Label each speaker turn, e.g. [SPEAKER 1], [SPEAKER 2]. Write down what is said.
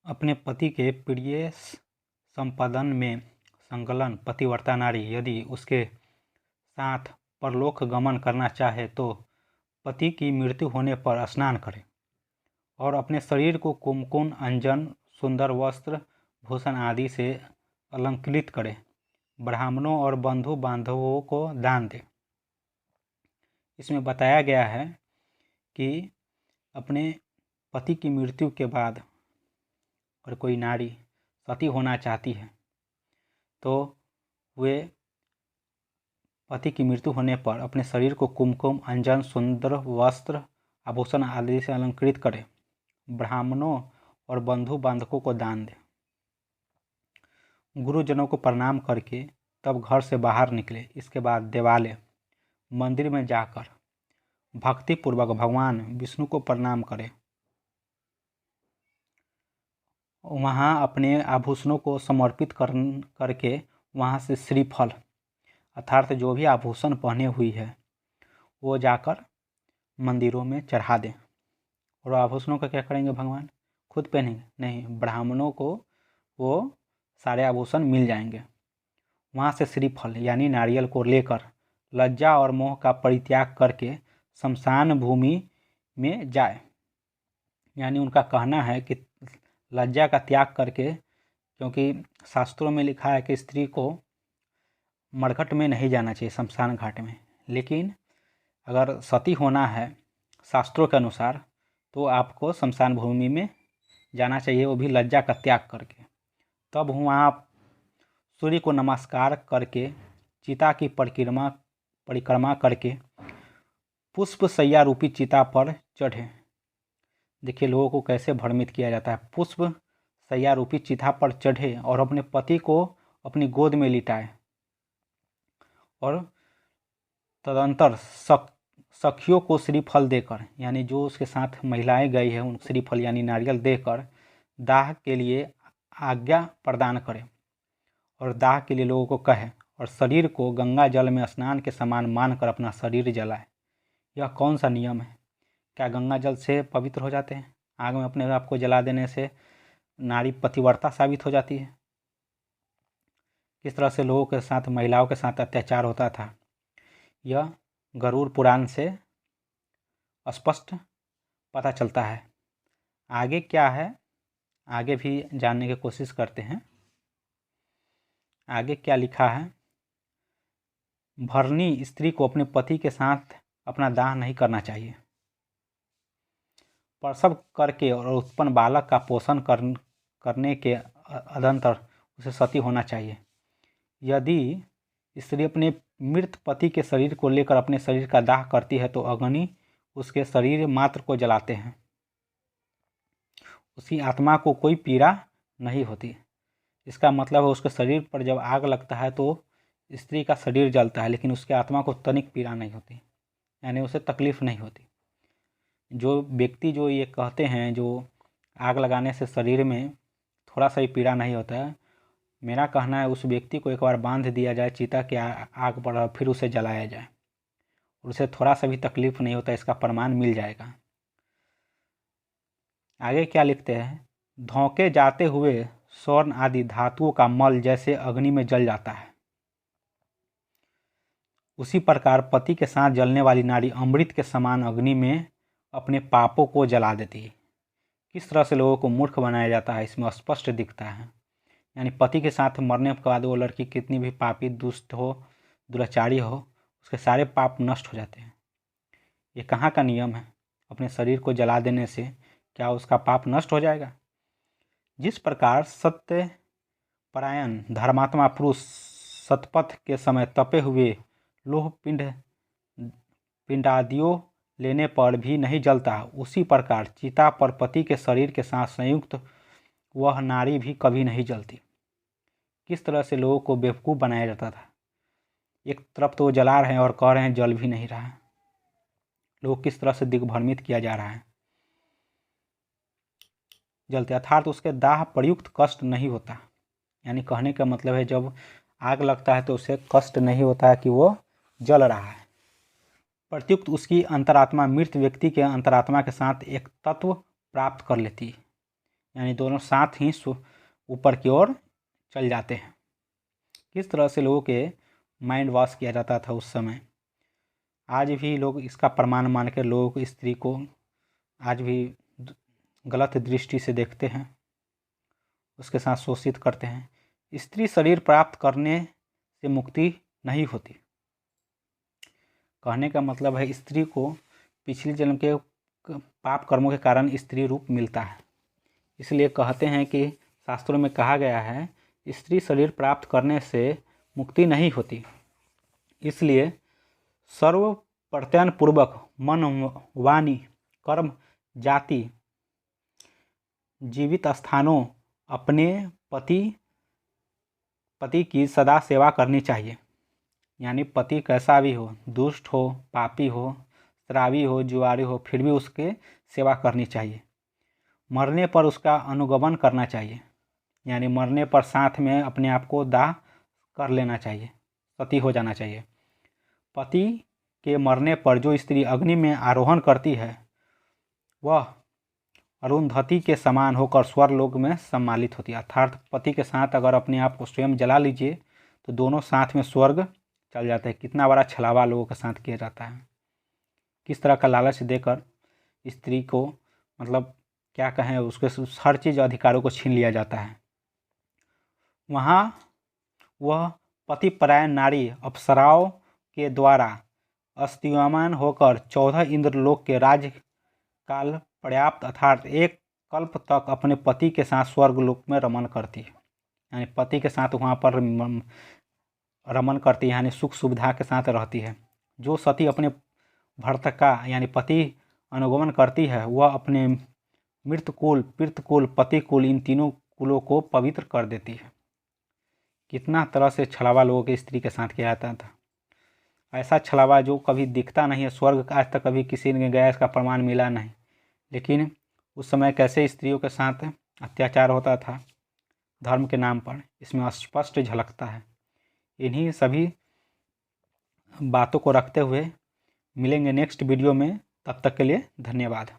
[SPEAKER 1] अपने पति के प्रिय संपादन में संलग्न पतिव्रता नारी यदि उसके साथ परलोक गमन करना चाहे तो पति की मृत्यु होने पर स्नान करे और अपने शरीर को कुमकुम, अंजन, सुंदर वस्त्र, भूषण आदि से अलंकृत करे, ब्राह्मणों और बंधु बांधवों को दान दे। इसमें बताया गया है कि अपने पति की मृत्यु के बाद अगर कोई नारी सती होना चाहती है तो वे पति की मृत्यु होने पर अपने शरीर को कुमकुम, अंजन, सुंदर वस्त्र, आभूषण आदि से अलंकृत करे, ब्राह्मणों और बंधु बांधवों को दान दे, गुरुजनों को प्रणाम करके तब घर से बाहर निकले। इसके बाद देवालय मंदिर में जाकर भक्तिपूर्वक भगवान विष्णु को प्रणाम करें, वहाँ अपने आभूषणों को समर्पित करके वहाँ से श्रीफल अर्थात जो भी आभूषण पहने हुई है वो जाकर मंदिरों में चढ़ा दें। और आभूषणों का क्या करेंगे? भगवान खुद पहनेंगे? नहीं, ब्राह्मणों को वो सारे आभूषण मिल जाएंगे। वहाँ से श्रीफल यानी नारियल को लेकर लज्जा और मोह का परित्याग करके शमशान भूमि में जाए। यानी उनका कहना है कि लज्जा का त्याग करके, क्योंकि शास्त्रों में लिखा है कि स्त्री को मरघट में नहीं जाना चाहिए, शमशान घाट में, लेकिन अगर सती होना है शास्त्रों के अनुसार तो आपको शमशान भूमि में जाना चाहिए, वो भी लज्जा का त्याग करके। तब वहाँ सूर्य को नमस्कार करके चिता की परिक्रमा करके पुष्प सैया रूपी चिता पर चढ़े। देखिए लोगों को कैसे भ्रमित किया जाता है। पुष्प सैया रूपी चिता पर चढ़े और अपने पति को अपनी गोद में लिटाए और तदंतर सखियों को श्रीफल देकर, यानी जो उसके साथ महिलाएं गई है उन श्रीफल यानी नारियल देकर दाह के लिए आज्ञा प्रदान करे और दाह के लिए लोगों को कहे और शरीर को गंगा जल में स्नान के समान मानकर अपना शरीर जलाए। यह कौन सा नियम है? क्या गंगा जल से पवित्र हो जाते हैं? आग में अपने आप को जला देने से नारी पतिव्रता साबित हो जाती है? किस तरह से लोगों के साथ, महिलाओं के साथ अत्याचार होता था, यह गरुड़ पुराण से स्पष्ट पता चलता है। आगे क्या है, आगे भी जानने की कोशिश करते हैं। आगे क्या लिखा है? भरणी स्त्री को अपने पति के साथ अपना दाह नहीं करना चाहिए। प्रसव करके और उत्पन्न बालक का पोषण करने के अनंतर उसे सती होना चाहिए। यदि स्त्री अपने मृत पति के शरीर को लेकर अपने शरीर का दाह करती है तो अग्नि उसके शरीर मात्र को जलाते हैं, उसकी आत्मा को कोई पीड़ा नहीं होती। इसका मतलब है उसके शरीर पर जब आग लगता है तो स्त्री का शरीर जलता है लेकिन उसकी आत्मा को तनिक पीड़ा नहीं होती, यानी उसे तकलीफ नहीं होती। जो व्यक्ति जो ये कहते हैं जो आग लगाने से शरीर में थोड़ा सा ही पीड़ा नहीं होता है, मेरा कहना है उस व्यक्ति को एक बार बांध दिया जाए चिता के आग पर और फिर उसे जलाया जाए, उसे थोड़ा सा भी तकलीफ नहीं होता, इसका प्रमाण मिल जाएगा। आगे क्या लिखते हैं? धोखे जाते हुए स्वर्ण आदि धातुओं का मल जैसे अग्नि में जल जाता है, उसी प्रकार पति के साथ जलने वाली नारी अमृत के समान अग्नि में अपने पापों को जला देती है। किस तरह से लोगों को मूर्ख बनाया जाता है इसमें स्पष्ट दिखता है। यानी पति के साथ मरने के बाद वो लड़की कितनी भी पापी, दुष्ट हो, दुराचारी हो, उसके सारे पाप नष्ट हो जाते हैं। ये कहाँ का नियम है? अपने शरीर को जला देने से क्या उसका पाप नष्ट हो जाएगा? जिस प्रकार सत्य परायण धर्मात्मा पुरुष सतपथ के समय तपे हुए लोह पिंडादियों लेने पर भी नहीं जलता, उसी प्रकार चिता पर पति के शरीर के साथ संयुक्त वह नारी भी कभी नहीं जलती। किस तरह से लोगों को बेवकूफ़ बनाया जाता था। एक तरफ तो वो जला रहे हैं और कह रहे हैं जल भी नहीं रहा है। लोग किस तरह से दिग्भ्रमित किया जा रहा है। जलते अर्थात उसके दाह प्रयुक्त कष्ट नहीं होता, यानी कहने का मतलब है जब आग लगता है तो उसे कष्ट नहीं होता है कि वो जल रहा है। प्रत्युक्त उसकी अंतरात्मा मृत व्यक्ति के अंतरात्मा के साथ एक तत्व प्राप्त कर लेती है। यानी दोनों साथ ही ऊपर की ओर चल जाते हैं। किस तरह से लोगों के माइंड वॉश किया जाता था उस समय। आज भी लोग इसका प्रमाण मान कर लोग स्त्री को आज भी गलत दृष्टि से देखते हैं, उसके साथ शोषित करते हैं। स्त्री शरीर प्राप्त करने से मुक्ति नहीं होती। कहने का मतलब है स्त्री को पिछले जन्म के पाप कर्मों के कारण स्त्री रूप मिलता है। इसलिए कहते हैं कि शास्त्रों में कहा गया है स्त्री शरीर प्राप्त करने से मुक्ति नहीं होती। इसलिए सर्व प्रत्ययन पूर्वक मन, वाणी, कर्म, जाति, जीवित स्थानों अपने पति की सदा सेवा करनी चाहिए। यानी पति कैसा भी हो, दुष्ट हो, पापी हो, शराबी हो, जुआरी हो, फिर भी उसके सेवा करनी चाहिए। मरने पर उसका अनुगमन करना चाहिए, यानी मरने पर साथ में अपने आप को दाह कर लेना चाहिए, सती हो जाना चाहिए। पति के मरने पर जो स्त्री अग्नि में आरोहण करती है वह अरुंधति के समान होकर स्वर्गलोक में सम्मानित होती है। अर्थात पति के साथ अगर अपने आप को स्वयं जला लीजिए तो दोनों साथ में स्वर्ग चल जाते हैं। कितना बड़ा छलावा लोगों के साथ किया जाता है। किस तरह का लालच देकर स्त्री को मतलब क्या कहें, उसके हर चीज़ अधिकारों को छीन लिया जाता है। वहाँ वह पतिपरायण नारी अप्सराओं के द्वारा अस्तिवामान होकर 14 इंद्रलोक के राज्य काल पर्याप्त अर्थात एक कल्प तक अपने पति के साथ स्वर्गलोक में रमन करती है। यानी पति के साथ वहाँ पर रमन करती है, यानी सुख सुविधा के साथ रहती है। जो सती अपने भर्ता का यानी पति अनुगमन करती है वह अपने मृतकुल, पितृकुल, पतिकुल इन तीनों कुलों को पवित्र कर देती है। कितना तरह से छलावा लोगों के स्त्री के साथ किया जाता था। ऐसा छलावा जो कभी दिखता नहीं है। स्वर्ग आज तक कभी किसी ने गया इसका प्रमाण मिला नहीं। लेकिन उस समय कैसे स्त्रियों के साथ अत्याचार होता था धर्म के नाम पर, इसमें स्पष्ट झलकता है। इन्हीं सभी बातों को रखते हुए मिलेंगे नेक्स्ट वीडियो में। तब तक के लिए धन्यवाद।